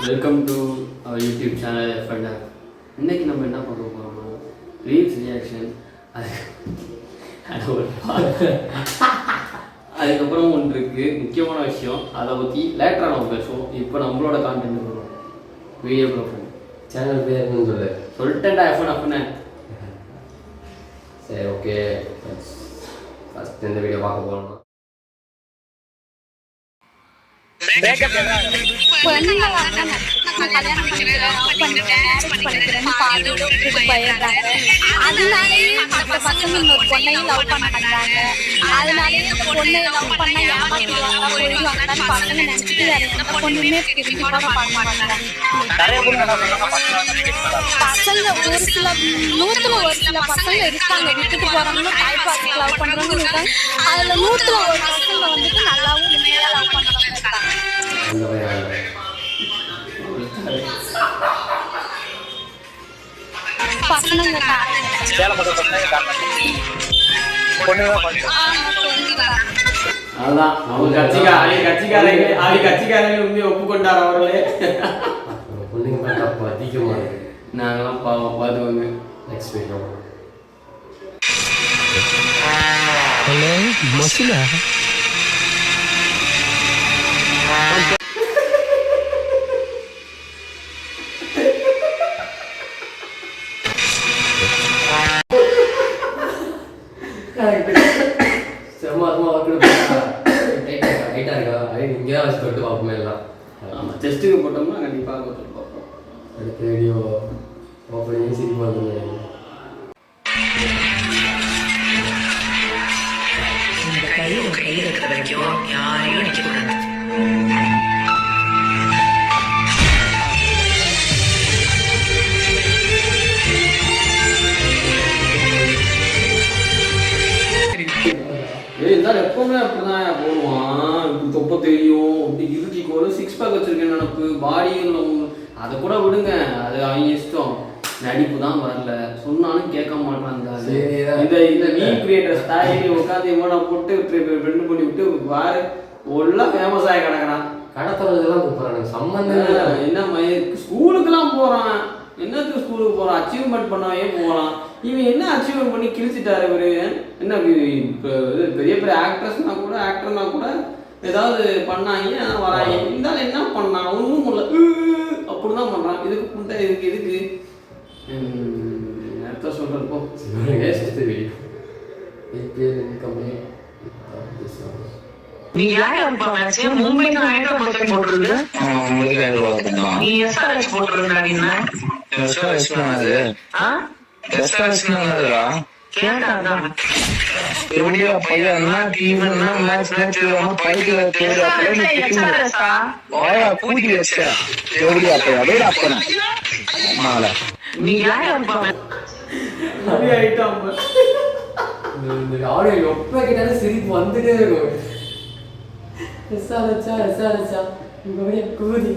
Welcome to our YouTube channel FNR. இன்றைக்கி நம்ம என்ன பார்க்க போகிறோம்னா ரீல்ஸ் ரியாக்ஷன். அதுக்கப்புறம் ஒன்று இருக்குது முக்கியமான விஷயம், அதை பற்றி லேட்டராக நம்ம பேசுவோம். இப்போ நம்மளோட கான்டென்ட் வருவோம். வீடியோக்குள்ள போகும். சேனல் பேர் என்னன்னு சொல்லிட்டேன்டா எஃப்என் அப்படின்னு. சரி, ஓகே. ஃபஸ்ட் இந்த வீடியோ பார்க்க போகிறோம்னா பசங்க ஒரு சில 100ல ஒரு சில பசங்க இருக்காங்க விட்டுட்டு போறாங்கன்னு தாய் பார்த்து லவ் பண்றவங்க இருக்காங்க. அதுல 100ல ஒரு பசங்க வந்துட்டு நல்லாவும் உண்மையா லவ் பண்றவங்க இருக்காங்க. பசங்க அதுதான் அவங்க கட்சிக்காரங்க உண்மையை ஒப்புக்கொண்டார் அவர்களே. பொண்ணுங்க மேக்கப் அதிகமாக இருக்கு. நாங்களாம் பார்த்துக்கோங்க. Next video. ஹலோ மசுலா, இங்கே வச்சு தொட்டு பார்ப்போமே எல்லாம். ஆமாம், செஸ்ட்டுக்கு போட்டோம்னா கண்டிப்பாக தொட்டு பார்ப்போம். அடுத்த வீடியோ ஓப்பனிங் சிரிப்பு வந்து கையில் இருக்கிற வரைக்கும் யாரையும் நினைக்கக்கூடாது. இருந்தாலும் எப்பவுமே அப்படிதான் போடுவான். தொப்பை தெரியும், இப்படி இருட்டிக்கு ஒரு 6 பேக் வச்சிருக்கேன் நினப்பு, பாடியும் அதை கூட விடுங்க, அது அவங்க இஷ்டம். நடிப்பு தான் வரல, சொன்னாலும் கேட்க மாட்டாங்க. இந்த மீன் கிரியேட்டர் ஸ்டாயிலி உட்காந்து இவனை போட்டு ரெண்டு பண்ணி விட்டு வாரு எல்லாம் ஃபேமஸ் ஆகி கிடக்குறான். கடத்துறதுலாம் கூப்பிட்றாங்க சம்மந்தம். என்ன ஸ்கூலுக்குலாம் போகிறான், என்னத்துக்கு ஸ்கூலுக்கு போகிறான், அச்சீவ்மெண்ட் பண்ணவே போகலாம். இவன் என்ன அச்சீவ்மெண்ட் பண்ணி கிழிச்சிட்டாரு இவர். என்ன இப்போ பெரிய பெரிய ஆக்ட்ரஸ்னா கூட ஆக்டர்னா கூட ஏதாவது பண்ணாங்க வராங்க. இருந்தாலும் என்ன பண்ணான் ஒன்றும் முடியல, அப்படி தான் பண்ணுறான். இதுக்கு புண்டை இதுக்கு நேரத்தை சொல்கிறப்போ நீ யார் மும்பைக்கு ஹைதராபாத் போட்டுருக்கு. நீ எஸ்ஆர்எஸ் போட்டுருக்கா? ஆடியோ எப்ப கேட்டாலும் சிரிப்பு வந்துட்டே இருக்கும். எஸ்ஆர்எச்சா எஸ்ஆர்எச்சா இங்க கூதி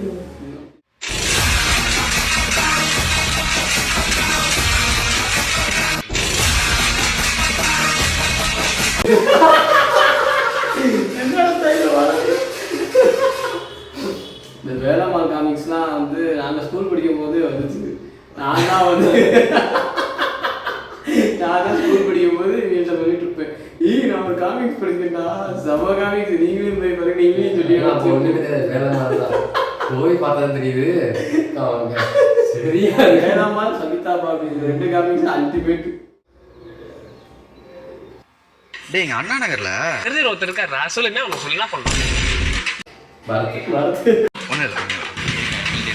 இந்த வேலம்மாள் காமிக்ஸ்லாம் வந்து நாங்கள் ஸ்கூல் படிக்கும் போது வந்துச்சு. நான் தான் ஸ்கூல் படிக்கும் போது வீட்டில் சொல்லிட்டு இருப்பேன், நான் ஒரு காமிக்ஸ் படிக்கிறேன்டா, செம காமிக்ஸ், நீங்களும் போய் பாருங்க, நீங்களும் சொல்லி ஒன்றுமே தெரியாது. வேலைமாள் தான் போய் பார்த்தா தெரியுது. சரியா வேலம்மாள் சவிதா பாபி 2 காமிக்ஸ் அல்டிமேட். டேய், எங்க அண்ணா நகர்ல தெரிஞ்ச ஒருத்தர் இருக்காரா, சொல்லுங்க அவனுக்கு சொல்லலாம் பண்ணலாம். ஒண்ணு இல்ல.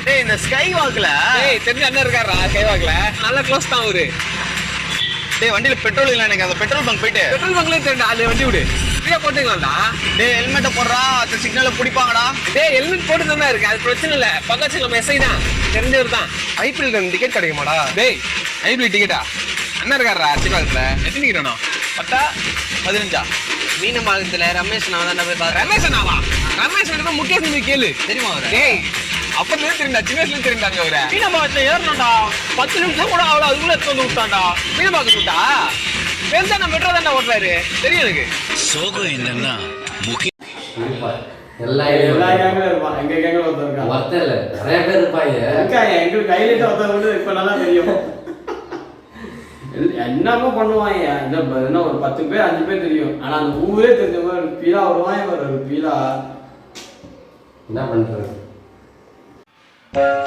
டேய், இந்த ஸ்கை வாக்ல தெரிஞ்ச அண்ணன் இருக்காரா, ஸ்கை வாக்ல நல்ல க்ளோஸ் தான் அவரு. டேய், வண்டியில பெட்ரோல் இல்ல, எனக்கு அந்த பெட்ரோல் பங்க் போயிட்டு பெட்ரோல் பங்க்ல தெரியும், அது வண்டி விடு, ஃப்ரீயா போட்டுக்கலாம்டா. டேய், ஹெல்மெட்டை போடுறா, அந்த சிக்னல்ல பிடிப்பாங்கடா. டேய், ஹெல்மெட் போட்டு தான் இருக்கு, அது பிரச்சனை இல்ல. பக்கத்துல நம்ம எஸ்ஐ தான், தெரிஞ்சவர் தான். ஐபிஎல் டிக்கெட் கிடைக்குமாடா? டேய், ஐபிஎல் டிக்கெட்டா? அண்ணன் இருக்காரா சிவாத்துல? எத்தனை டிக்கெட் வேணும்? 10 15 மீனமாகத்துல ரமேஷ் நான் தான் போய் பார்த்தேன். ரமேஷ் அண்ணாவா? ரமேஷ் அண்ணா முகேஷ் நீ கேளு, தெரியுமா அவரை? டேய், அப்பவே தெரியும்டா, சின்ன வயசுல தெரியும்டாங்க அவரை. மீனமாகத்துல ஏறணும்டா, 10 நிமிஷம் கூட அவ்வளோ அதுக்குள்ள எடுத்து வந்து விட்டான்டா. மீனமாகத்து விட்டா பெருசா நம்ம மெட்ரோ தானே ஓட்டுறாரு, தெரியும் எனக்கு. சோகம் என்னன்னா எல்லா எல்லா கேங்ல இருப்பான். எங்க கேங்ல ஒருத்தர் இருக்கான். ஒருத்தர் இல்ல நிறைய பேர் இருப்பாங்க. எங்களுக்கு கையில ஒருத்தர் வந்து இப்ப நல்லா தெரியும். என்னமோ பண்ணுவாங்க. என்ன ஒரு 10 பேர் 5 பேர் தெரியும். ஆனா அந்த ஊரே தெரிஞ்ச மாதிரி பீலா வருவாங்க. ஒரு பீலா என்ன பண்றது?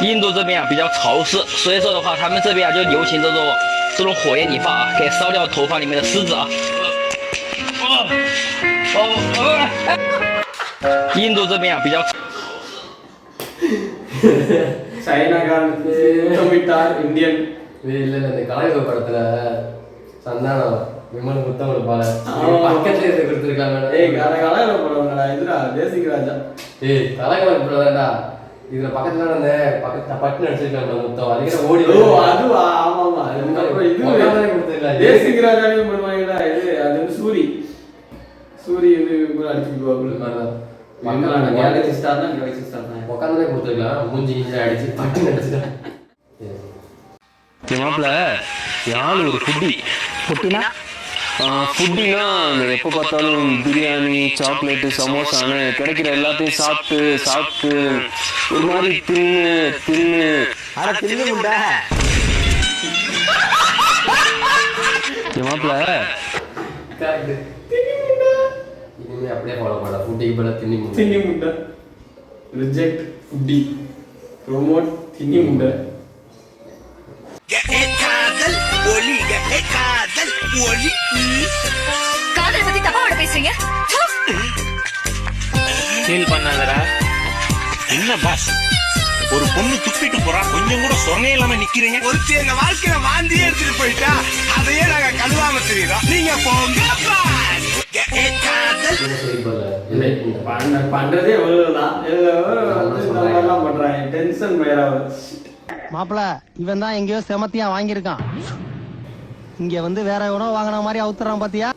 印度这边啊比较潮湿，所以说的话，他们这边啊就流行这种火焰泥巴啊，可以烧掉头发里面的虱子啊。印度这边啊比较。சைனாக்காரனுக்கு முத்தமிட்டார் இந்தியன். இல்ல இந்த கலைஞர் படத்துல சந்தானம் விமல் முத்தம் கொடுப்பாங்க. பக்கத்துல இருந்து கொடுத்துருக்காங்க. கலைஞர் படம் இதுடா தேசிக் ராஜா. கலைஞர் படம்டா. இதுல பக்கத்துல அந்த பக்கத்துல பட்டு நடிச்சிருக்காங்க முத்தம். அதுக்கிட்ட ஓடி அதுவா? ஆமா ஆமா. தேசிக் ராஜாவையும் பண்ணுவாங்கடா. இது அது வந்து சூரி இது கூட அடிச்சுக்குவாங்க. கேலக்சி ஸ்டார் தான். உட்காந்துனே கொடுத்துருக்கலாம். மூஞ்சி இஞ்சி அடிச்சு பட்டு நடிச்சுட்டான். மாப்பிள்ள யாரு ஒரு ஃபுட்டி ஃபுட்டினா எப்போ பார்த்தாலும் பிரியாணி சாக்லேட்டு சமோசான்னு கிடைக்கிற எல்லாத்தையும் சாப்பிட்டு ஒரு மாதிரி தின்னு மாப்பிள்ள இனிமே அப்படியே ஃபாலோ பண்ண. ஃபுட்டிக்கு பதிலா தின்னி முண்டை. ரிஜெக்ட் ஃபுட்டி, ப்ரோமோட் தின்னி முண்டை. காதல் பத்தி தப்பாவோட பேசுறீங்க. ஃபீல் பண்ணாதடா. என்ன பாஸ், ஒரு பொண்ணு துப்பிட்டு போறா, கொஞ்சம் கூட சொன்னே இல்லாம நிக்கிறீங்க. ஒருத்தி எங்க வாழ்க்கையில வாந்தியே எடுத்துட்டு போயிட்டா, அதையே நாங்க கழுவாம தெரியுறோம். நீங்க போங்க. பண்றதே எவ்வளவுதான் எல்லாம் பண்றாங்க. டென்ஷன் மேலாவது. மாப்பிள இவன் தான் எங்கேயோ செமத்தியா வாங்கியிருக்கான். இங்க வந்து வேற எவனோ வாங்கின மாதிரி அவுத்துறான் பாத்தியா?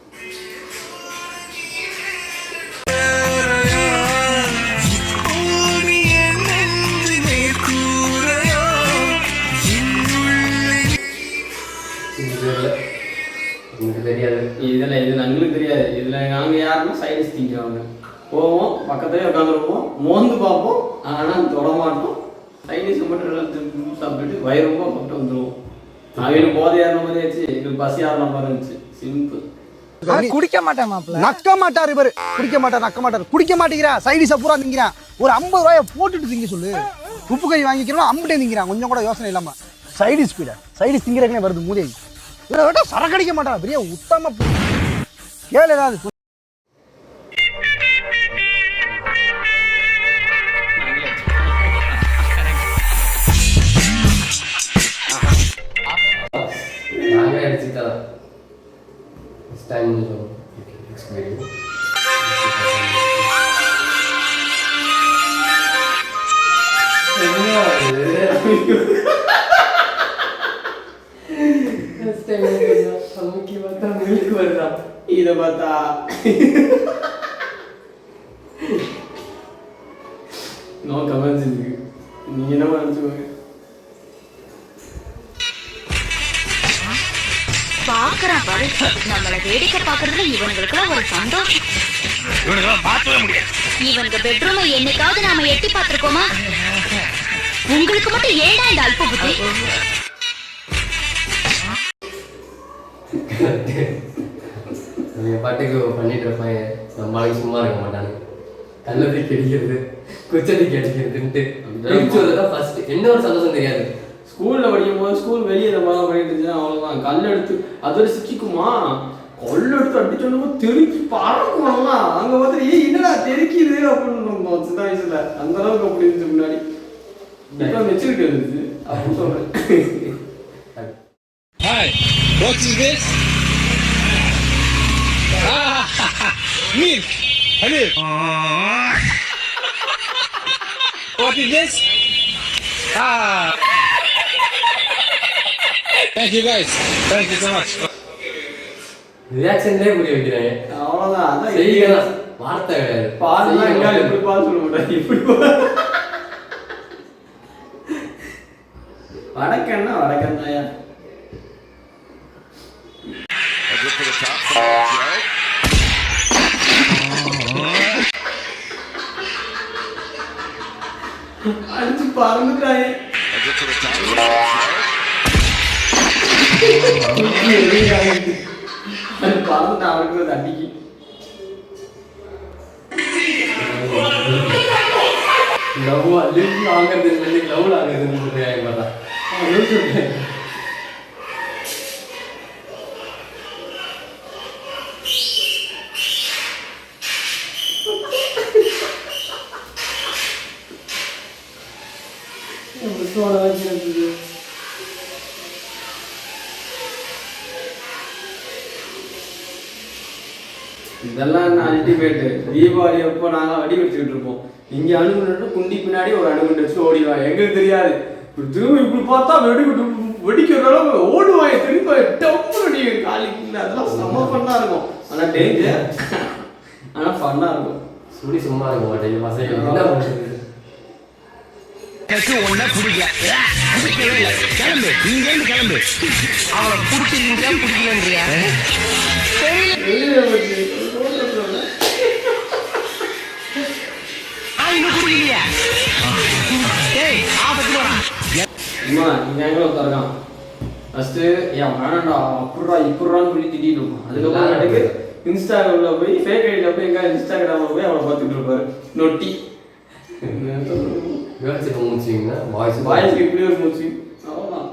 தெரியாது. இதுல இது எங்களுக்கு தெரியாது. இதுல நாங்க யாருன்னா சைடிஸ் திங்கிறவங்க. போவோம், பக்கத்துலேயே உட்காந்துருப்போம், மோந்து பார்ப்போம், ஆனால் தொட மாட்டோம். சைடிஸ் மட்டும் எல்லாம் சாப்பிட்டுட்டு வயிறு ரொம்ப சாப்பிட்டு வந்துடுவோம். அவங்களுக்கு போதை ஏறின மாதிரி ஆச்சு, எங்களுக்கு பசி ஆறின மாதிரி இருந்துச்சு. சிம்பிள். குடிக்க மாட்டேன் மாப்பிள. நக்க மாட்டாரு இவரு. குடிக்க மாட்டார், நக்க மாட்டார். குடிக்க மாட்டேங்கிறா. சைடிஸை பூரா திங்கிறான். ஒரு 50 ரூபாயை போட்டுட்டு திங்க சொல்லு. உப்பு கை வாங்கிக்கிறோம், அம்பிட்டே திங்கிறான். கொஞ்சம் கூட யோசனை இல்லாம. சைடிஸ் ஸ்பீடா சைடிஸ் திங்கிறதுனே வருது மூதே. இவரை விட்டா சரக்கடிக்க மாட்டான். பெரிய உத்தம கேளு ஏதாவது. நாங்களே அடிச்சுக்கலாம். இதை பார்த்தா நோ கமெண்ட்ஸ் இருக்கு. நீங்க என்ன நினைச்சுக்கோங்க. பாக்குறான் பாரு, நம்மள வேடிக்கை பாக்குறதுல இவங்களுக்குலாம் ஒரு சந்தோஷம். இவங்க பெட்ரூமை என்னைக்காவது நாம எட்டி பார்த்திருக்கோமா? உங்களுக்கு மட்டும் ஏடா இந்த அல்ப புத்தி? பாட்டுக்கு பண்ணிட்டு இருப்பாங்க. நம்மளால சும்மா இருக்க மாட்டாங்க. கல்லதி கிடைக்கிறது, குச்சடி கிடைக்கிறதுன்ட்டு ஃபர்ஸ்ட் என்ன ஒரு சந்தோஷம் தெரியாது. ஸ்கூல்ல படிக்கும் போது ஸ்கூல் வெளியே இந்த மாதிரி பண்ணிட்டு இருந்துச்சுன்னா அவ்வளவுதான். கல் எடுத்து அதோட சிக்கிக்குமா, கல் எடுத்து அடிச்சோன்னு தெருக்கி பறக்கும்னா அங்க பார்த்து ஏய் என்னடா தெருக்கிது அப்படின்னு சின்ன வயசுல அந்த அளவுக்கு அப்படி இருந்துச்சு. முன்னாடி இப்போ மெச்சூரிட்டி இருந்துச்சு அப்படின்னு சொல்றேன். Hi, what is this? Milk. Honey. What is this? Thank you guys. Thank you so much. ரியாக்ஷன்லேயே புரிய வைக்கிறாங்க. அவ்வளோதான். அதான் செய்யலாம், வார்த்தை கிடையாது. பாருன்னா எங்கால எப்படி பால் சொல்ல மாட்டாங்க. இப்படி வடக்கன்னா வடக்கன் தாயா. அடிச்சு பறந்துட்டாங்க. பறந்துட்டான் அவருக்கு தண்டிக்கு. லவ் லிவ் ஆகிறது லவ் ஆகுதுன்னு சொல்றேன். இதெல்லாம் என்ன அல்டிமேட்டு. தீபாவளி அப்போ நாங்கள் வெடி வச்சுக்கிட்டு இருப்போம். இங்கே அணுகுண்டு குண்டி பின்னாடி ஒரு அணுகுண்டு வச்சு ஓடிடுவாங்க. எங்களுக்கு தெரியாது. இப்படி திரும்ப இப்படி பார்த்தா வெடிக்கிற அளவு ஓடுவாங்க. திரும்ப டப்பு வெடி காலிக்கு. அதெல்லாம் செம்ம ஃபன்னாக இருக்கும். ஆனால் டேஞ்சர், ஆனால் ஃபன்னாக இருக்கும். சுடி சும்மா இருக்க மாட்டேங்க பசங்க. என்ன பண்ணுறது? ஒன்ன பிடிக்கல, கிளம்பு, இங்கேருந்து கிளம்பு. அவளை பிடிச்சிருந்தா பிடிக்கலன்றியா? அம்மா இங்கே எங்கே உட்காருக்கான். ஃபஸ்ட்டு ஏன் வேணாண்டா அப்புட்றா இப்பட்றான்னு சொல்லி திட்டிகிட்டு இருப்போம். அதுக்கப்புறமேட்டுக்கு இன்ஸ்டாகிராமில் போய் ஃபேக் ஐடியில் போய் எங்கே இன்ஸ்டாகிராமில் போய் அவளை பார்த்துட்டு இருப்பாரு. நொட்டி வாய்ஸ்க்கு இப்படி ஒரு மூச்சு. அவ்வளோதான்.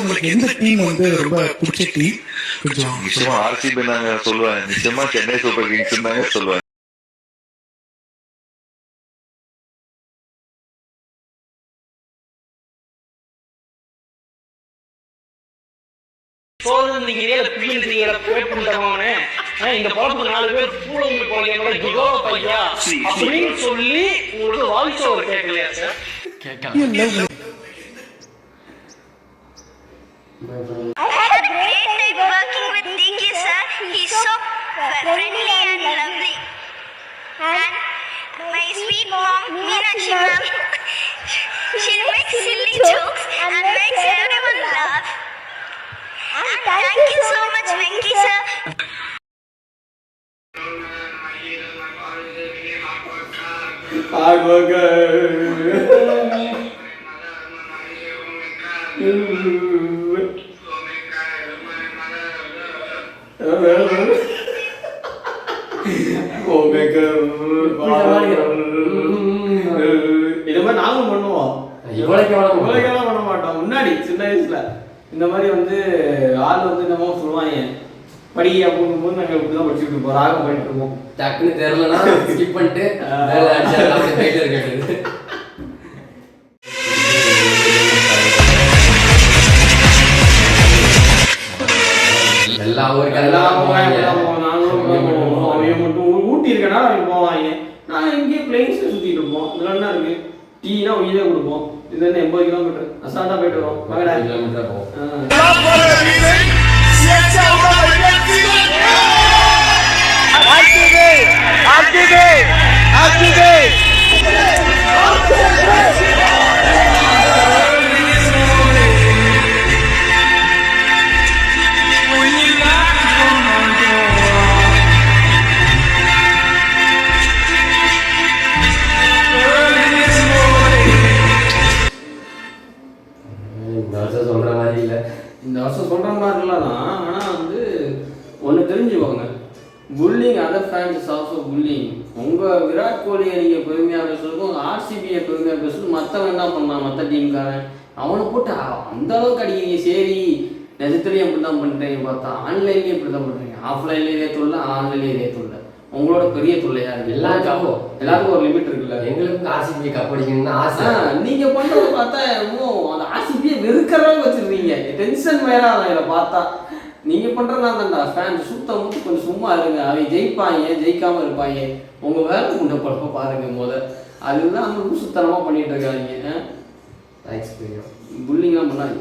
உங்களுக்கு எந்த டீம் வந்து ரொம்ப பிடிச்ச டீம்? கொஞ்சம் நிச்சயமா ஆர்சிபி நாங்க சொல்லுவேன். நிச்சயமா சென்னை சூப்பர் கிங்ஸ் தாங்க சொல்லுவேன். இந்த பழப்புக்கு 4 பேர் பூலங்க போறீங்க ஜிகோ பையா அப்படின்னு சொல்லி உங்களுக்கு வாய்ஸ் ஓவர் கேட்கலையா சார்? கேட்கல. I had a great time working with Dinky sir. He's so friendly and lovely. And my sweet mom, Meenakshi ma'am, she'll make silly jokes and makes everyone laugh. And thank you so much, Venky sir. Hard worker. இதை மாதிரி நாங்களும் பண்ணுவோம். இவ்வளோக்கெல்லாம் பண்ண மாட்டோம். முன்னாடி சின்ன வயசுல இந்த மாதிரி வந்து ஆள் வந்து என்னமோ சொல்லுவாங்க படி அப்படின்னு போது நாங்கள் இப்படி தான் படிச்சுட்டு இருப்போம். ராகம் பண்ணிட்டு இருப்போம். டக்குன்னு தெரியலன்னா ஸ்கிப் பண்ணிட்டு போயிட்டு இருக்கிறது. எல்லா ஊருக்கும் அவங்க மட்டும் ஊட்டி இருக்கனால அவங்க போவாங்க. நாங்கள் இங்கேயே பிளேன்ஸில் சுற்றிட்டு இருப்போம். இதில் என்ன இருக்கு? டீனா உயிரே கொடுப்போம். இது என்ன 80 கிலோமீட்டர் அசால்ட்டாக போயிட்டு வரோம். கிலோமீட்டர் போகும். இந்த வருஷம் சொல்கிற மாதிரிலாம் தான். ஆனால் வந்து ஒன்று தெரிஞ்சுக்கோங்க, pulling other fans is also pulling. உங்கள் விராட் கோலியை நீங்கள் பெருமையாக பேசுறதுக்கும் உங்கள் ஆர்சிபியை பெருமையாக பேசுறது மற்றவன் என்ன பண்ணான்? மற்ற டீம்காரன் அவனை போட்டு அந்த அளவுக்கு அடிக்கிறீங்க. சரி நிஜத்துலேயும் அப்படி தான் பண்ணுறீங்க. பார்த்தா ஆன்லைன்லேயும் இப்படி தான் பண்ணுறீங்க. ஆஃப்லைன்லேயே இதே தொல்லை, ஆன்லைன்லேயே இதே தொல்லை. உங்களோட பெரிய தொல்லையா இருக்கு. எல்லாருக்கும் ஒரு லிமிட் இருக்குல்ல. எங்களுக்கு ஆர்சிபி கப் அடிக்கணும்னு ஆசை. நீங்க பண்றத பார்த்தா அந்த ஆர்சிபியை வெறுக்கிற அளவுக்கு வச்சிருக்கீங்க. டென்ஷன் வேற இதை பார்த்தா. நீங்க பண்றதா தான்டா ஃபேன் சுத்தம் மட்டும் கொஞ்சம் சும்மா இருங்க. அவங்க ஜெயிப்பாங்க, ஜெயிக்காம இருப்பாங்க. உங்க வேலை உண்ட பழப்ப பாருங்க. அதுதான் அந்த சுத்தனமா பண்ணிட்டு இருக்காங்க. புல்லிங்லாம் பண்ணாங்க.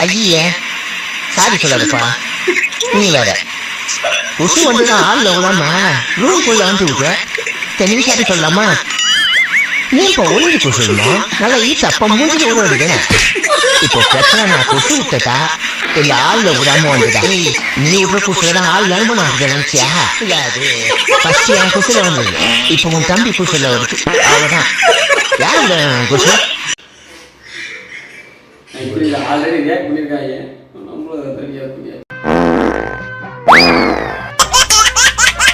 ஐயே சாரி சொல்லாதப்பா. நீ வேற கொசு வந்து ஆள்ல விடாம ரூம் போய் ஆண்டு விடுற. தெளிவு சாரி சொல்லலாமா? நீ இப்போ ஒளிஞ்சு கொசு நல்லா ஈட்டு அப்ப மூஞ்சி விடுறது. இப்போ பிரச்சனை நான் கொசு விட்டா இல்ல ஆள்ல விடாம வந்துடா. நீ விடுற குசுல ஆள் நண்பன் ஆகுது நினைச்சியா? இல்ல அது ஃபர்ஸ்ட் என் குசுல வந்தது, இப்ப உன் தம்பி குசுல வருது. அவ்வளவுதான். யாரு குசு? இப்படி ஆல்ரெடி ரியாக்ட் பண்ணியிருக்காங்க.